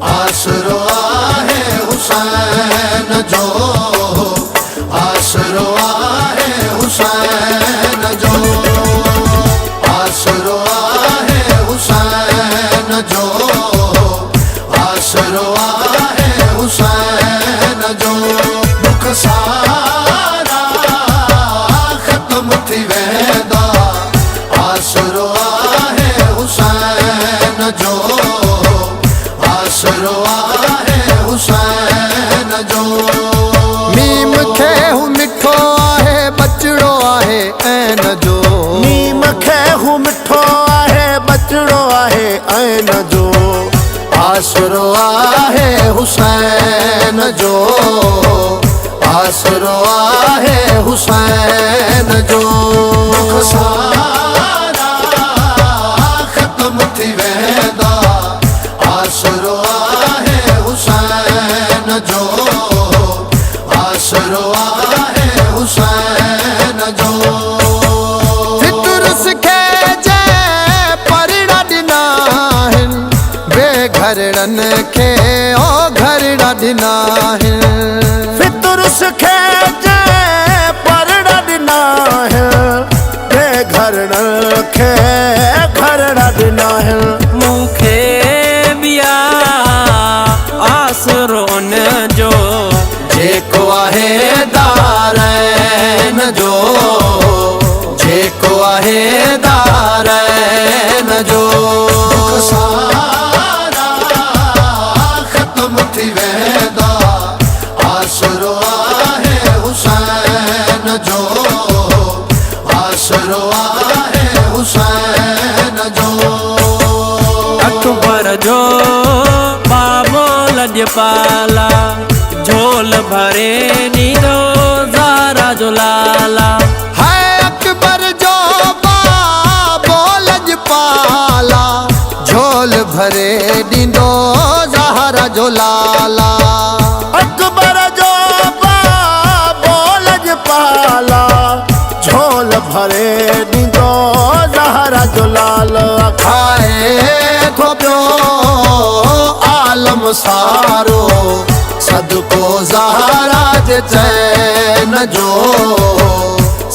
आसरो आहे हुसैन जो, आसरो आहे हुसैन जो, आसरो आहे हुसैन जो, आसरो आहे हुसैन जो। दुख सारा खत्म थी वेंदा, आसरो आहे हुसैन जो, आसरो आहे हुसैन जो। मीम खे हू मिठो आहे बचड़ो आहे ऐन जो, मीम खे हू मिठो आहे बचड़ो आहे ऐन जो, आसरो आहे हुसैन जो, आसरो आहे हुसैन जो। दुख सारा खत्म थी वेंदा, आसरो आहे हुसैन जो, आसरो आहे हुसैन जो। फितुर सिखे जे परड़ा ॾिना आहिनि, बेघरड़नि खे ओ घरड़ा ॾिना आहिनि। फितुर सिखे जे परड़ा ॾिना आहिनि, बेघरड़नि खे घरड़ा ॾिना आहिनि। मूंखे बिया आसरो न जो, जेको आहे दारैन जो, जेको आहे दारैन जो। दुख सारा खत्म थी वेंदा, आसरो आहे हुसैन जो, आसरो आहे हुसैन जो। अकबर जो बाबो लजपाला, झोल भरे नीरो ज़ारा जो लाला। है अकबर जो बाबो लजपाला, झोल भरे ॾींदो ज़हरा जो लाला। अकबर जो बाबो लजपाला, झोल भरे ॾींदो ज़हरा जो लाल। खाए थो पियो आलम सारो, सदको ज़हरा जे चैन जो,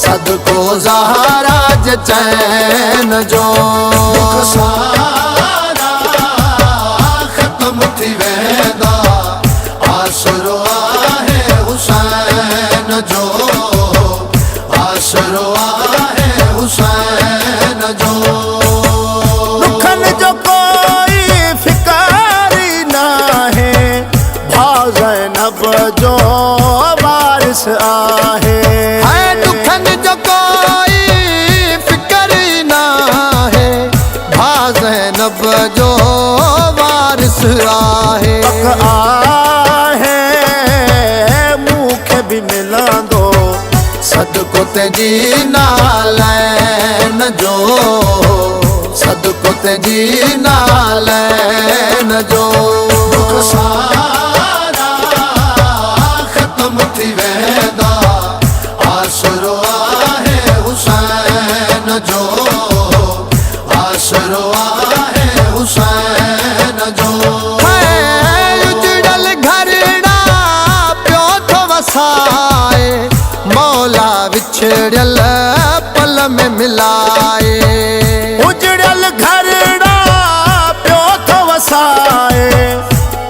सदको ज़हरा जे चैन जो। दुख सारा खत्म थी वेंदा, आसरो आहे हुसैन जो, आसरो आहे हुसैन जो। दुखन जो कोई फिकारी नाहे, भाउ ज़ैनब जो वारिस आहे। है दुखन जो कोई फिकर नाहे, भाउ ज़ैनब जो वारिस आहे। आहे मूंखे बि मिलंदो, सदको तेजी नालैन जो, सदको तेजी नालैन जो। दुख सारा खत्म थी वेंदा, आसरो आहे हुसैन जो, आसरो आहे हुसैन जो। उजड़ल घरड़ा पियो थो वसाए, मौला विछड़ियल पल में मिलाए। उजड़ल घरड़ा पियो थो वसाए,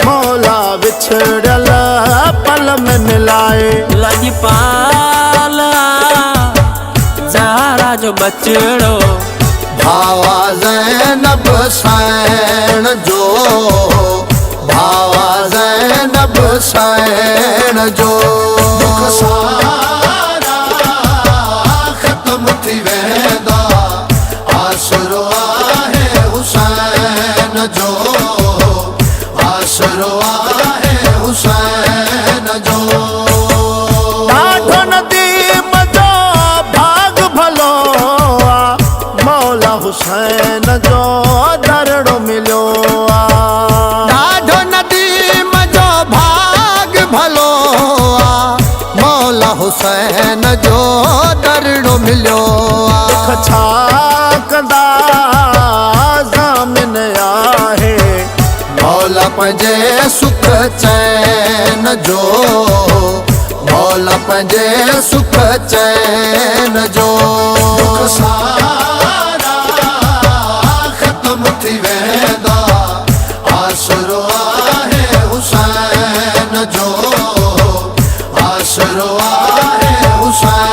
मौला विछड़ियल पल में मिलाए। लजपाला ज़ारा जो बचड़ो, भावा ज़ैनब सैन जो, भावा ज़ैनब सैन जो। दुख सारा खत्म थी वेंदा, आसरो आहे हुसैन जो, आसरो आहे हुसैन जो। ॾाढो नदीम जो भाग भलो आ, मौला हुसैन जो दरड़ो मिलियो आ। ॾाढो नदीम जो भाग भलो आ, मौला हुसैन जो दरड़ो मिलियो आ। दुख छा कंदा ज़ामिन आहे, मौला पंहिंजे सुख चैन जो, मौला पंहिंजे सुख चैन जो। दुख सारा ख़त्म थी वेंदा, आसरो आहे हुसैन जो, आसरो आहे हुसैन